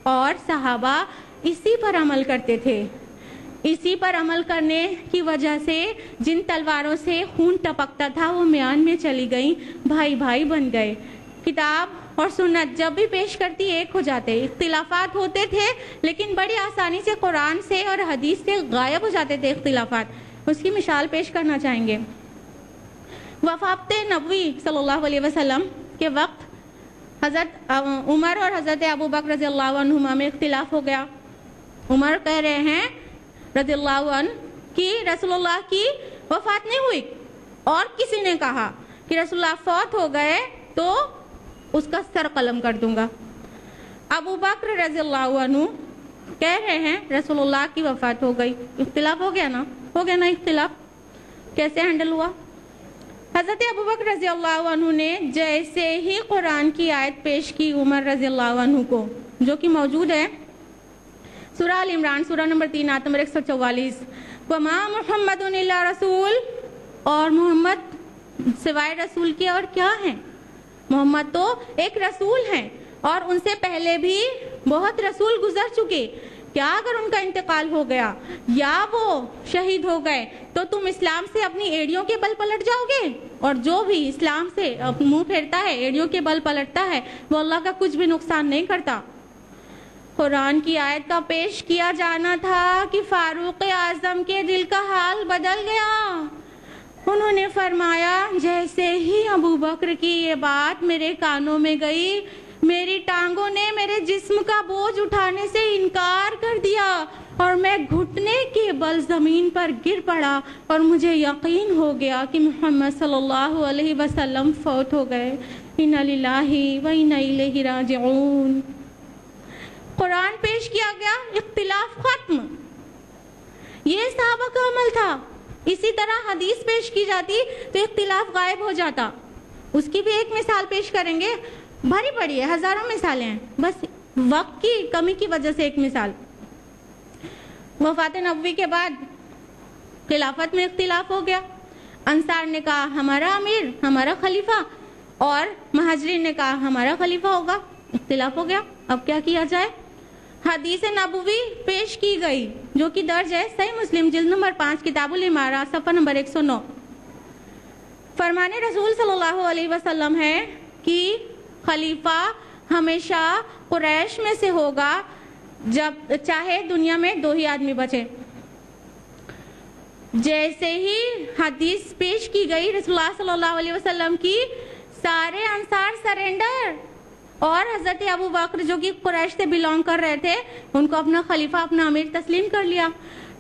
اور صحابہ اسی پر عمل کرتے تھے. اسی پر عمل کرنے کی وجہ سے جن تلواروں سے خون ٹپکتا تھا وہ میان میں چلی گئیں, بھائی بھائی بن گئے. کتاب اور سنت جب بھی پیش کرتی ایک ہو جاتے. اختلافات ہوتے تھے لیکن بڑی آسانی سے قرآن سے اور حدیث سے غائب ہو جاتے تھے اختلافات. اس کی مثال پیش کرنا چاہیں گے. وفات نبوی صلی اللہ علیہ وسلم کے وقت حضرت عمر اور حضرت ابو بکر رضی اللہ عنہما میں اختلاف ہو گیا. عمر کہہ رہے ہیں رضی اللہ عنہ کہ رسول اللہ کی وفات نہیں ہوئی, اور کسی نے کہا کہ رسول اللہ فوت ہو گئے تو اس کا سر قلم کر دوں گا. ابو بکر رضی اللہ عنہ کہہ رہے ہیں رسول اللہ کی وفات ہو گئی. اختلاف ہو گیا نا اختلاف. کیسے ہینڈل ہوا؟ حضرت ابو بکر رضی اللہ عنہ نے جیسے ہی قرآن کی آیت پیش کی عمر رضی اللہ عنہ کو, جو کہ موجود ہے سورہ ال عمران سورہ نمبر 3 آیت نمبر 144, وما محمد الا رسول, اور محمد سوائے رسول کے اور کیا ہیں؟ محمد تو ایک رسول ہیں اور ان سے پہلے بھی بہت رسول گزر چکے. کیا اگر ان کا انتقال ہو گیا یا وہ شہید ہو گئے تو تم اسلام سے اپنی ایڑیوں کے بل پلٹ جاؤ گے؟ اور جو بھی اسلام سے منہ پھیرتا ہے, ایڑیوں کے بل پلٹتا ہے, وہ اللہ کا کچھ بھی نقصان نہیں کرتا. قرآن کی آیت کا پیش کیا جانا تھا کہ فاروق اعظم کے دل کا حال بدل گیا. انہوں نے فرمایا جیسے ہی ابو بکر کی یہ بات میرے کانوں میں گئی, میری ٹانگوں نے میرے جسم کا بوجھ اٹھانے سے انکار کر دیا اور میں گھٹنے کے بل زمین پر گر پڑا اور مجھے یقین ہو گیا کہ محمد صلی اللہ علیہ وسلم فوت ہو گئے. انا للہ و انا الیہ راجعون. قرآن پیش کیا گیا, اختلاف ختم. یہ صحابہ کا عمل تھا. اسی طرح حدیث پیش کی جاتی تو اختلاف غائب ہو جاتا. اس کی بھی ایک مثال پیش کریں گے, بھری پڑی ہے, ہزاروں مثالیں ہیں, بس وقت کی کمی کی وجہ سے ایک مثال. وفات نبوی کے بعد خلافت میں اختلاف ہو گیا. انصار نے کہا ہمارا امیر, ہمارا خلیفہ, اور مہاجرین نے کہا ہمارا خلیفہ ہوگا. اختلاف ہو گیا. اب کیا کیا جائے؟ حدیث نبوی پیش کی گئی جو کہ درج ہے صحیح مسلم جلد نمبر 5 کتاب الامارہ صفحہ نمبر 109. فرمان رسول صلی اللہ علیہ وسلم ہے کہ خلیفہ ہمیشہ قریش میں سے ہوگا, جب چاہے دنیا میں 2 ہی آدمی بچے. جیسے ہی حدیث پیش کی گئی رسول اللہ صلی اللہ علیہ وسلم کی, سارے انصار سرنڈر, اور حضرت ابو بکر جو کہ قریش سے بلانگ کر رہے تھے ان کو اپنا خلیفہ اپنا امیر تسلیم کر لیا.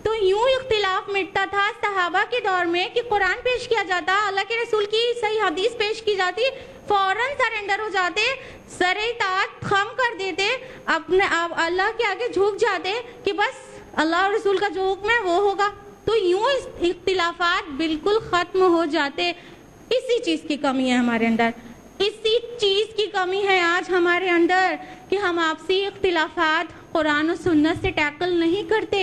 تو یوں اختلاف مٹتا تھا صحابہ کے دور میں کہ قرآن پیش کیا جاتا, اللہ کے رسول کی صحیح حدیث پیش کی جاتی, فوراً سرنڈر ہو جاتے, سر اطاعت خم کر دیتے, اپنے اللہ کے آگے جھک جاتے کہ بس اللہ اور رسول کا جو حکم ہے وہ ہوگا. تو یوں اختلافات بالکل ختم ہو جاتے. اسی چیز کی کمی ہے ہمارے اندر, اسی چیز کی کمی ہے آج ہمارے اندر کہ ہم آپسی اختلافات قرآن و سنت سے ٹیکل نہیں کرتے,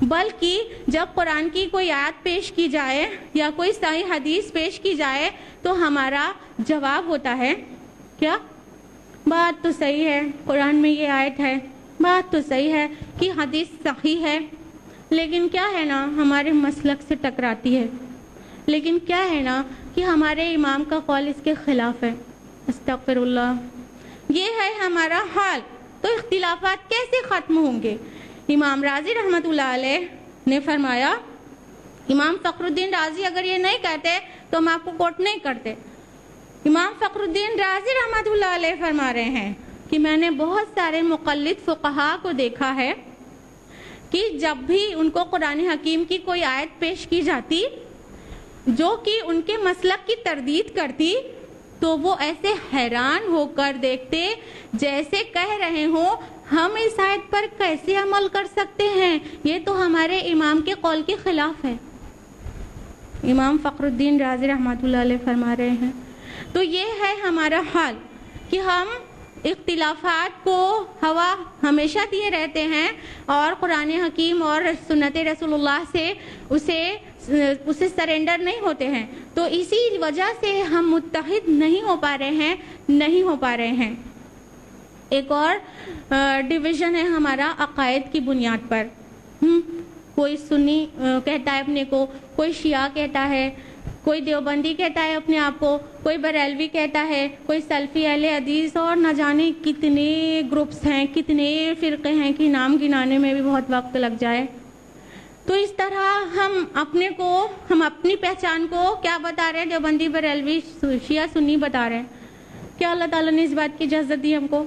بلکہ جب قرآن کی کوئی آیت پیش کی جائے یا کوئی صحیح حدیث پیش کی جائے تو ہمارا جواب ہوتا ہے کیا؟ بات تو صحیح ہے, قرآن میں یہ آیت ہے, بات تو صحیح ہے کہ حدیث صحیح ہے, لیکن کیا ہے نا ہمارے مسلک سے ٹکراتی ہے, لیکن کیا ہے نا کہ ہمارے امام کا قول اس کے خلاف ہے. استغفر اللہ. یہ ہے ہمارا حال. تو اختلافات کیسے ختم ہوں گے؟ امام رازی رحمۃ اللہ علیہ نے فرمایا, امام فخر الدین رازی اگر یہ نہیں کہتے تو ہم آپ کو کوٹ نہیں کرتے. امام فخر الدین رازی رحمۃ اللہ علیہ فرما رہے ہیں کہ میں نے بہت سارے مقلد فقہا کو دیکھا ہے کہ جب بھی ان کو قرآن حکیم کی کوئی آیت پیش کی جاتی جو کہ ان کے مسلک کی تردید کرتی تو وہ ایسے حیران ہو کر دیکھتے جیسے کہہ رہے ہوں ہم اس آیت پر کیسے عمل کر سکتے ہیں, یہ تو ہمارے امام کے قول کے خلاف ہے. امام فخر الدین رازی رحمۃ اللہ علیہ فرما رہے ہیں. تو یہ ہے ہمارا حال کہ ہم اختلافات کو ہوا ہمیشہ دیے رہتے ہیں اور قرآن حکیم اور سنت رسول اللہ سے اسے سرنڈر نہیں ہوتے ہیں. تو اسی وجہ سے ہم متحد نہیں ہو پا رہے ہیں. ایک اور ڈویژن ہے ہمارا عقائد کی بنیاد پر. کوئی سنی کہتا ہے اپنے کو, کوئی شیعہ کہتا ہے, کوئی دیوبندی کہتا ہے اپنے آپ کو, کوئی بریلوی کہتا ہے, کوئی سلفی اہل حدیث, اور نہ جانے کتنے گروپس ہیں, کتنے فرقے ہیں کہ نام گنانے میں بھی بہت وقت لگ جائے. تو اس طرح ہم اپنی پہچان کو کیا بتا رہے ہیں؟ دیوبندی, بریلوی, شیعہ, سنی بتا رہے ہیں. کیا اللہ تعالیٰ نے اس بات کی اجازت دی ہم کو؟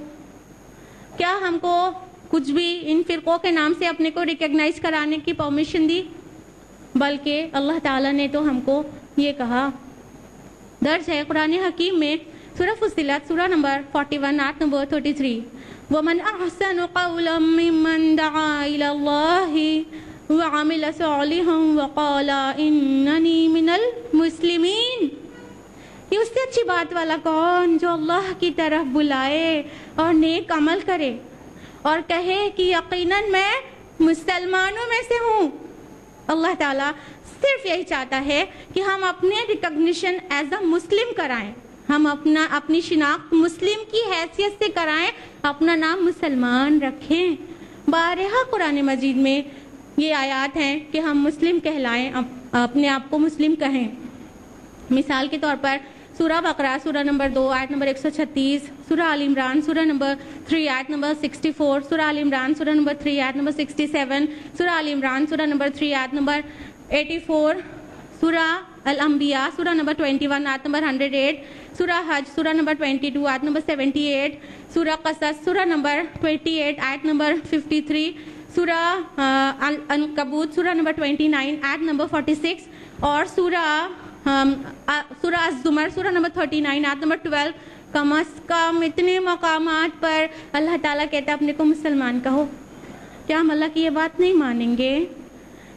کیا ہم کو کچھ بھی ان فرقوں کے نام سے اپنے کو ریکگنائز کرانے کی پرمیشن دی؟ بلکہ اللہ تعالیٰ نے تو ہم کو یہ کہا, درج ہے قرآن حکیم میں سورہ فصلت سورہ نمبر 41 آیت نمبر 33, وَمَنْ أَحْسَنُ قَوْلًا مِّمَّنْ دَعَا إِلَى اللَّهِ وَعَمِلَ صَالِحًا وَقَالَ إِنَّنِي مِنَ الْمُسْلِمِينَ. یہ اس سے اچھی بات والا کون جو اللہ کی طرف بلائے اور نیک عمل کرے اور کہے کہ یقیناً میں مسلمانوں میں سے ہوں. اللہ تعالیٰ صرف یہی چاہتا ہے کہ ہم اپنے ریکگنیشن ایز اے مسلم کرائیں, ہم اپنی شناخت مسلم کی حیثیت سے کرائیں, اپنا نام مسلمان رکھیں. بارہا قرآن مجید میں یہ آیات ہیں کہ ہم مسلم کہلائیں, اپنے آپ کو مسلم کہیں. مثال کے طور پر سورہ بقرہ سورہ نمبر 2 آیت نمبر 136, سورہ آل عمران سورہ نمبر 3 آیت نمبر 64, سورہ آل عمران سورہ نمبر 3 آیت نمبر 67, سورہ آل عمران سورہ نمبر 3 آیت نمبر 84, سورہ الانبیاء سورہ نمبر 21 آیت نمبر 108, سورہ حج سورہ نمبر 22 آیت نمبر 78, سورہ قصص سورہ نمبر 28 آیت نمبر 53, سورہ عنکبوت سورہ نمبر 29 آیت نمبر 46, اور سورہ الزمر سورہ نمبر 39 آیت نمبر 12. کم از کم اتنے مقامات پر اللہ تعالیٰ کہتا ہے اپنے کو مسلمان کہو. کیا ہم اللہ کی یہ بات نہیں مانیں گے؟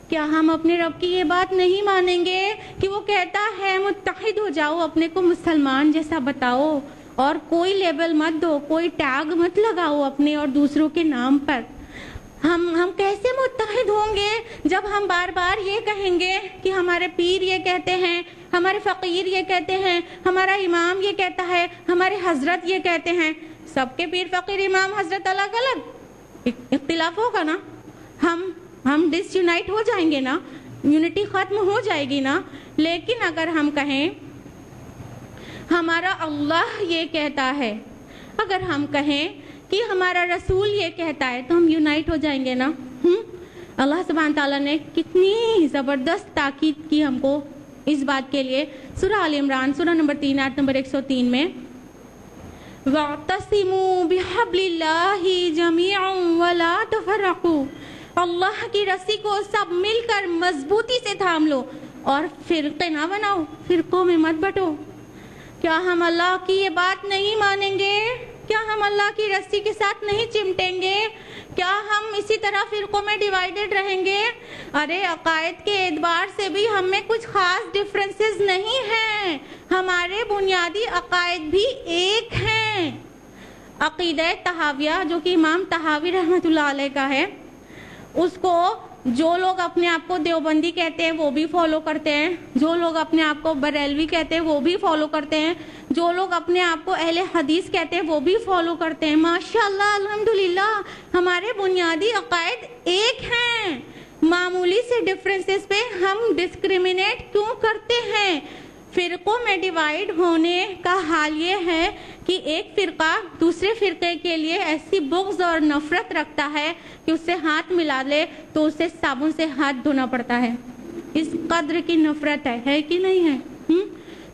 کیا ہم اپنے رب کی یہ بات نہیں مانیں گے کہ وہ کہتا ہے متحد ہو جاؤ, اپنے کو مسلمان جیسا بتاؤ, اور کوئی لیبل مت دو, کوئی ٹیگ مت لگاؤ اپنے اور دوسروں کے نام پر. ہم کیسے متحد ہوں گے جب ہم بار بار یہ کہیں گے کہ ہمارے پیر یہ کہتے ہیں, ہمارے فقیر یہ کہتے ہیں, ہمارا امام یہ کہتا ہے, ہمارے حضرت یہ کہتے ہیں. سب کے پیر فقیر امام حضرت الگ الگ, اختلاف ہوگا نا, ہم ڈس یونائٹ ہو جائیں گے نا, یونٹی ختم ہو جائے گی نا. لیکن اگر ہم کہیں ہمارا اللہ یہ کہتا ہے, اگر ہم کہیں کہ ہمارا رسول یہ کہتا ہے, تو ہم یونائٹ ہو جائیں گے نا. اللہ سبحانہ تعالیٰ نے کتنی زبردست تاکید کی ہم کو اس بات کے لیے. سورہ آل عمران سورہ نمبر 3 آیت نمبر 103 میں وَاعْتَصِمُوا بِحَبْلِ اللَّهِ جَمِيعًا وَلَا تَفَرَّقُوا. اللہ کی رسی کو سب مل کر مضبوطی سے تھام لو اور فرقے نہ بناؤ, فرقوں میں مت بٹو. کیا ہم اللہ کی یہ بات نہیں مانیں گے؟ کیا ہم اللہ کی رسی کے ساتھ نہیں چمٹیں گے؟ کیا ہم اسی طرح فرقوں میں ڈیوائیڈڈ رہیں گے؟ ارے عقائد کے اعتبار سے بھی ہم میں کچھ خاص ڈفرینسز نہیں ہیں, ہمارے بنیادی عقائد بھی ایک ہیں. عقیدہ تحاویہ جو کہ امام طحاوی رحمۃ اللہ علیہ کا ہے, اس کو جو لوگ اپنے آپ کو دیوبندی کہتے ہیں وہ بھی فالو کرتے ہیں, جو لوگ اپنے آپ کو بریلوی کہتے ہیں وہ بھی فالو کرتے ہیں, جو لوگ اپنے آپ کو اہل حدیث کہتے ہیں وہ بھی فالو کرتے ہیں. ماشاءاللہ الحمدللہ ہمارے بنیادی عقائد ایک ہیں. معمولی سے ڈفرینسز پہ ہم ڈسکریمنیٹ کیوں کرتے ہیں؟ فرقوں میں ڈیوائیڈ ہونے کا حال یہ ہے کہ ایک فرقہ دوسرے فرقے کے لیے ایسی بغض اور نفرت رکھتا ہے کہ اس سے ہاتھ ملا لے تو اسے صابن سے ہاتھ دھونا پڑتا ہے. اس قدر کی نفرت ہے کہ نہیں ہے؟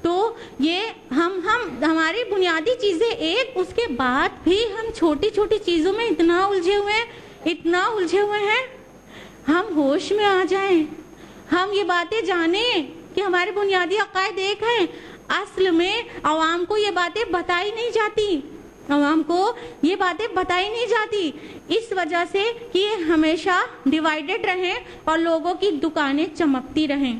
تو یہ ہماری بنیادی چیزیں ایک, اس کے بعد بھی ہم چھوٹی چھوٹی چیزوں میں اتنا الجھے ہوئے ہیں. ہم ہوش میں آ جائیں, ہم یہ باتیں جانیں کہ ہمارے بنیادی عقائد ایک ہیں. اصل میں عوام کو یہ باتیں بتائی نہیں جاتی, عوام کو یہ باتیں بتائی نہیں جاتی اس وجہ سے کہ یہ ہمیشہ ڈیوائیڈڈ رہیں اور لوگوں کی دکانیں چمکتی رہیں.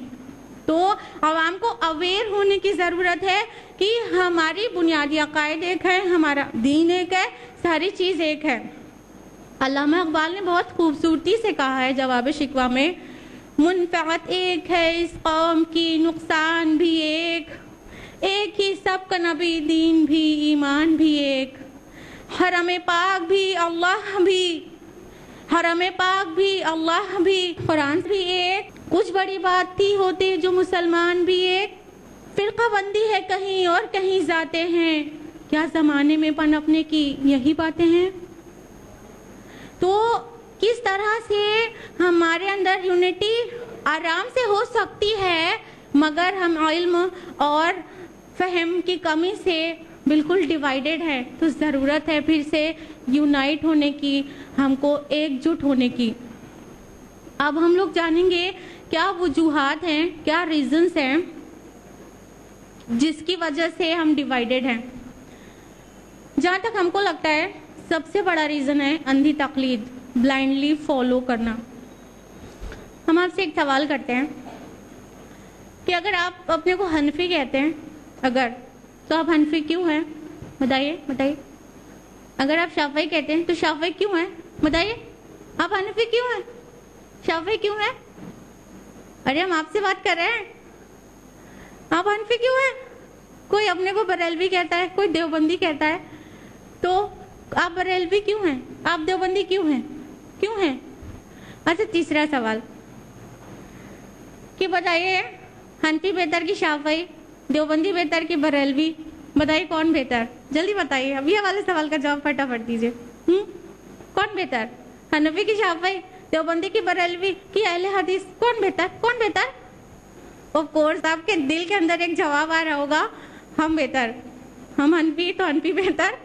تو عوام کو اویئر ہونے کی ضرورت ہے کہ ہماری بنیادی عقائد ایک ہے, ہمارا دین ایک ہے, ساری چیز ایک ہے. علامہ اقبال نے بہت خوبصورتی سے کہا ہے جواب شکوہ میں, منفعت ایک ہے اس قوم کی, نقصان بھی ایک, ایک ہی سب کا نبی, دین بھی ایمان بھی ایک. حرم پاک بھی اللہ بھی، حرم پاک بھی اللہ بھی، قرآن بھی ایک، کچھ بڑی بات تھی ہوتے جو مسلمان بھی ایک، فرقہ بندی ہے کہیں اور کہیں ذاتیں ہیں، کیا زمانے میں پنپنے کی یہی باتیں ہیں؟ تو کس طرح سے ہمارے اندر یونٹی آرام سے ہو سکتی ہے، مگر ہم علم اور فہم کی کمی سے بالکل ڈیوائیڈڈ ہے. تو ضرورت ہے پھر سے یونائٹ ہونے کی، ہم کو ایک جٹ ہونے کی. اب ہم لوگ جانیں گے کیا وجوہات ہیں، کیا ریزنز ہیں جس کی وجہ سے ہم ڈیوائیڈڈ ہیں. جہاں تک ہم کو لگتا ہے سب سے بڑا ریزن ہے اندھی تقلید، بلائنڈلی فالو کرنا. ہم آپ سے ایک سوال کرتے ہیں کہ اگر آپ اپنے کو حنفی کہتے ہیں اگر، تو آپ حنفی کیوں ہیں؟ بتائیے بتائیے. اگر آپ شافعی کہتے ہیں تو شافعی کیوں ہیں؟ بتائیے. آپ حنفی کیوں ہیں؟ شافعی کیوں ہیں؟ ارے ہم آپ سے بات کر رہے ہیں. آپ حنفی کیوں ہیں؟ کوئی اپنے کو بریلوی کہتا ہے، کوئی دیوبندی کہتا ہے، تو آپ بریلوی کیوں ہیں؟ آپ دیوبندی کیوں ہیں؟ کیوں ہیں؟ اچھا تیسرا سوال کہ بتائیے حنفی بہتر کی شافعی، دیوبندی بہتر کی بریلوی، بتائیے کون بہتر؟ جلدی بتائیے. اب یہ والے سوال کا جواب پھٹافٹ دیجیے. کون بہتر؟ حنفی کی شافعی، دیوبندی کی بریلوی کی اہل حدیث؟ کون بہتر؟ کون بہتر؟ آف کورس آپ کے دل کے اندر ایک جواب آ رہا ہوگا، ہم بہتر. ہم حنفی تو حنفی بہتر،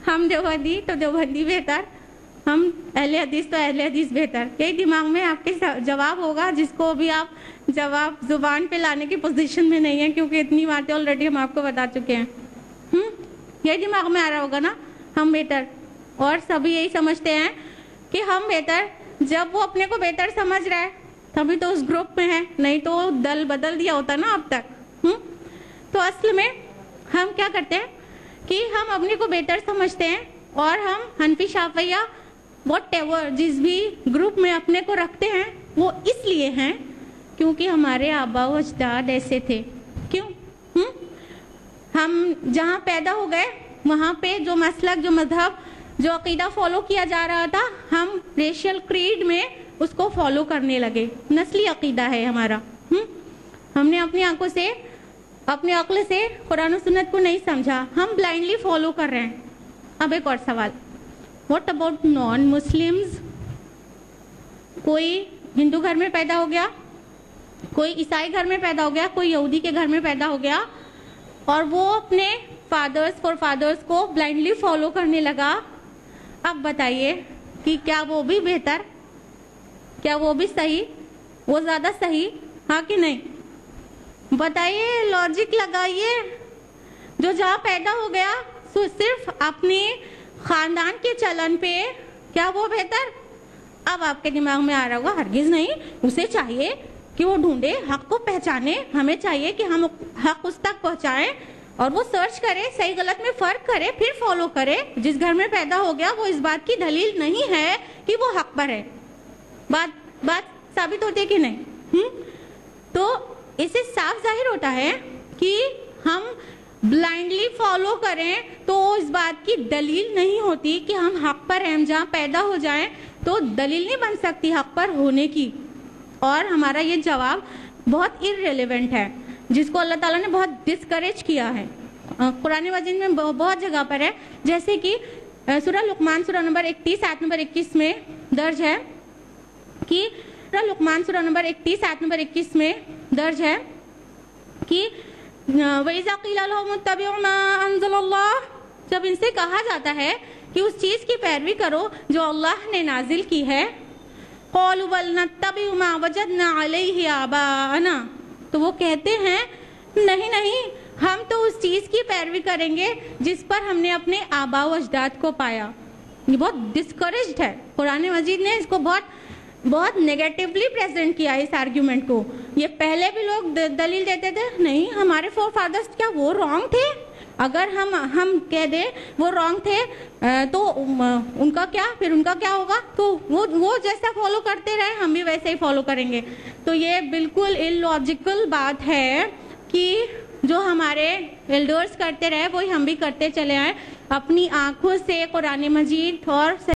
ہم دیوبندی تو دیوبندی بہتر، ہم اہل حدیث تو اہل حدیث بہتر. یہی دماغ میں آپ کے جواب ہوگا، جس کو بھی آپ جواب زبان پہ لانے کی پوزیشن میں نہیں ہے، کیونکہ اتنی باتیں آلریڈی ہم آپ کو بتا چکے ہیں. یہی دماغ میں آ رہا ہوگا نا، ہم بہتر. اور سبھی یہی سمجھتے ہیں کہ ہم بہتر. جب وہ اپنے کو بہتر سمجھ رہا ہے تبھی تو اس گروپ میں ہے، نہیں تو دل بدل دیا ہوتا نا اب تک. تو اصل میں ہم کیا کرتے ہیں کہ ہم اپنے کو بہتر سمجھتے ہیں، اور ہم حنفی شافعی یا واٹ ایور جس بھی گروپ میں اپنے کو رکھتے ہیں وہ اس لیے ہیں کیونکہ ہمارے آبا و اجداد ایسے تھے. کیوں؟ ہم جہاں پیدا ہو گئے وہاں پہ جو مسلک، جو مذہب، جو عقیدہ فالو کیا جا رہا تھا، ہم ریشل کریڈ میں اس کو فالو کرنے لگے. نسلی عقیدہ ہے ہمارا. ہم نے اپنی آنکھوں سے، اپنے عقل سے قرآن و سنت کو نہیں سمجھا، ہم بلائنڈلی فالو کر رہے ہیں. اب ایک اور سوال، واٹ اباؤٹ نان مسلمز؟ کوئی ہندو گھر میں پیدا ہو گیا، کوئی عیسائی گھر میں پیدا ہو گیا، کوئی یہودی کے گھر میں پیدا ہو گیا، اور وہ اپنے فادرز فور فادرز کو بلائنڈلی فالو کرنے لگا. اب بتائیے کہ کیا وہ بھی بہتر؟ کیا وہ بھی صحیح؟ وہ زیادہ صحیح؟ ہاں کہ نہیں؟ بتائیے، لاجک لگائیے. جو جہاں پیدا ہو گیا صرف اپنے خاندان کے چلن پہ، کیا وہ بہتر؟ اب آپ کے دماغ میں آ رہا ہوگا ہرگز نہیں، اسے چاہیے کہ وہ ڈھونڈے، حق کو پہچانے، ہمیں چاہیے کہ ہم حق اس تک پہنچائیں، اور وہ سرچ کرے، صحیح غلط میں فرق کرے، پھر فالو کرے. جس گھر میں پیدا ہو گیا وہ اس بات کی دلیل نہیں ہے کہ وہ حق پر ہے. بات ثابت ہوتی ہے کہ نہیں؟ تو اس سے صاف ظاہر ہوتا ہے کہ ہم بلائنڈلی فالو کریں تو اس بات کی دلیل نہیں ہوتی کہ ہم حق پر ہیں. ہم جہاں پیدا ہو جائیں تو دلیل نہیں بن سکتی حق پر ہونے کی. اور ہمارا یہ جواب بہت ارریلیونٹ ہے، جس کو اللہ تعالیٰ نے بہت ڈسکریج کیا ہے. قرآن مجید میں بہت جگہ پر ہے، جیسے کہ سورہ لقمان سورہ نمبر 31 آیت نمبر 21 میں درج ہے کہ سورہ لقمان سورہ نمبر 31 آیت نمبر 21 میں درج ہے کہ وَإِذَا قِيلَ لَهُمُ اتَّبِعُوا مَا أَنزَلَ اللَّهُ، جب ان سے کہا جاتا ہے کہ اس چیز کی پیروی کرو جو اللہ نے نازل کی ہے، قَالُوا بَلْ نَتَّبِعُ مَا وَجَدْنَا عَلَيْهِ آبَاءَنَا، تو وہ کہتے ہیں نہیں، ہم تو اس چیز کی پیروی کریں گے جس پر ہم نے اپنے آبا و اجداد کو پایا. یہ بہت ڈسکریجڈ ہے. قرآن مجید نے اس کو بہت نیگیٹیولی پریزنٹ کیا اس آرگیومنٹ کو. یہ پہلے بھی لوگ دلیل دیتے تھے، نہیں ہمارے فور فادرز کیا وہ رانگ تھے؟ اگر ہم کہہ دیں وہ رانگ تھے تو ان کا کیا، پھر ان کا کیا ہوگا؟ تو وہ جیسا فالو کرتے رہے ہم بھی ویسے ہی فالو کریں گے. تو یہ بالکل اللاجیکل بات ہے کہ جو ہمارے ایلڈرز کرتے رہے وہی ہم بھی کرتے چلے آئیں، اپنی آنکھوں سے قرآن مجید اور